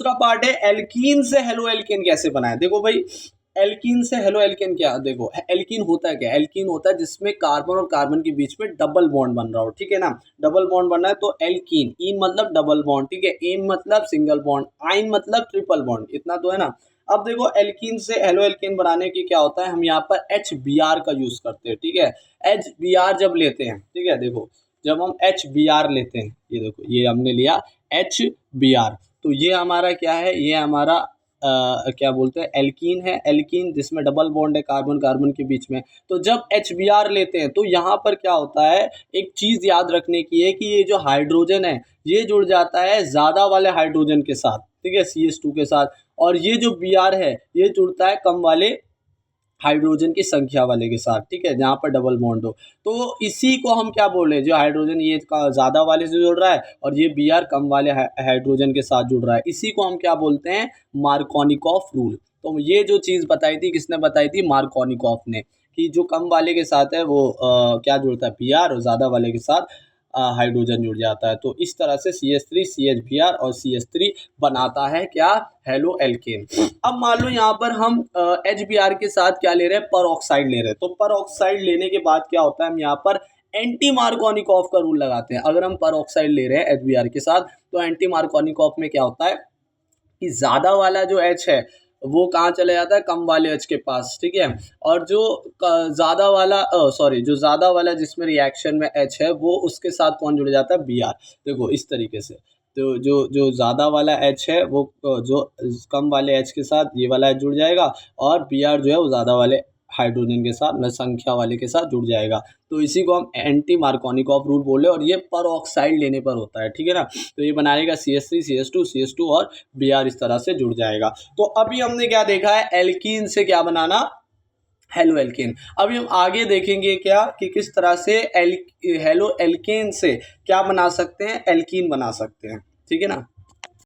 दूसरा पार्ट है एल्कीन से हेलो एल्केन कैसे बनाए। देखो भाई, एल्कीन से हेलो एल्केन क्या, देखो एल्कीन होता है क्या, एल्कीन होता है जिसमें कार्बन और कार्बन के बीच में डबल बॉन्ड बन रहा हो, ठीक है ना, डबल बॉन्ड बनना है तो एल्कीन, इन मतलब डबल बॉन्ड, ठीक है, एन मतलब सिंगल बॉन्ड, आइन मतलब ट्रिपल बॉन्ड, इतना तो है ना। अब देखो एल्कीन से हेलो एल्केन बनाने की क्या होता है, हम यहाँ पर HBr का यूज करते हैं, ठीक है। HBr जब लेते हैं, ठीक है, देखो जब हम HBr लेते हैं, ये देखो ये हमने लिया HBr, तो ये हमारा क्या है, ये हमारा क्या बोलते हैं एल्कीन है, एल्कीन जिसमें डबल बॉन्ड है कार्बन कार्बन के बीच में। तो जब HBr लेते हैं तो यहाँ पर क्या होता है, एक चीज़ याद रखने की है कि ये जो हाइड्रोजन है ये जुड़ जाता है ज़्यादा वाले हाइड्रोजन के साथ, ठीक है, CH2 के साथ, और ये जो Br है ये जुड़ता है कम वाले हाइड्रोजन की संख्या वाले के साथ, ठीक है, जहाँ पर डबल बॉन्ड हो। तो इसी को हम क्या बोल रहे हैं, जो हाइड्रोजन ये ज़्यादा वाले से जुड़ रहा है और ये Br कम वाले हाइड्रोजन के साथ जुड़ रहा है, इसी को हम क्या बोलते हैं, मार्कोनिकॉफ रूल। तो ये जो चीज़ बताई थी, किसने बताई थी, मार्कोनिकॉफ ने, कि जो कम वाले के साथ है वो क्या जुड़ता है, Br, और ज़्यादा वाले के साथ हाइड्रोजन जुड़ जाता है। तो इस तरह से CH3 CH Br और CH3 बनाता है क्या, हेलो एल्केन। अब मान लो यहाँ पर हम HBr के साथ क्या ले रहे हैं, पर ऑक्साइड ले रहे हैं, तो पर ऑक्साइड लेने के बाद क्या होता है, हम यहाँ पर एंटी मार्कोनिकॉफ का रूल लगाते हैं। अगर हम पर ऑक्साइड ले रहे हैं HBr के साथ तो एंटी मार्कोनिकॉफ में क्या होता है कि ज़्यादा वाला जो H है वो कहाँ चले जाता है, कम वाले H के पास, ठीक है, और जो ज़्यादा वाला जो ज़्यादा वाला जिसमें रिएक्शन में H है वो उसके साथ कौन जुड़ जाता है, Br। देखो इस तरीके से, तो जो जो ज़्यादा वाला H है वो जो कम वाले H के साथ ये वाला H जुड़ जाएगा, और Br जो है वो ज़्यादा वाले हाइड्रोजन के साथ, मतलब संख्या वाले के साथ जुड़ जाएगा। तो इसी को हम एंटी मार्कोनिकॉफ रूल बोले, और ये पर ऑक्साइड लेने पर होता है, ठीक है ना। तो ये बनाएगा CH3 CH2 और Br इस तरह से जुड़ जाएगा। तो अभी हमने क्या देखा है, एल्कीन से क्या बनाना, हेलो एल्केन। अभी हम आगे देखेंगे क्या कि किस तरह से हेलो एल्केन से क्या बना सकते हैं, एल्कीन बना सकते हैं, ठीक है ना।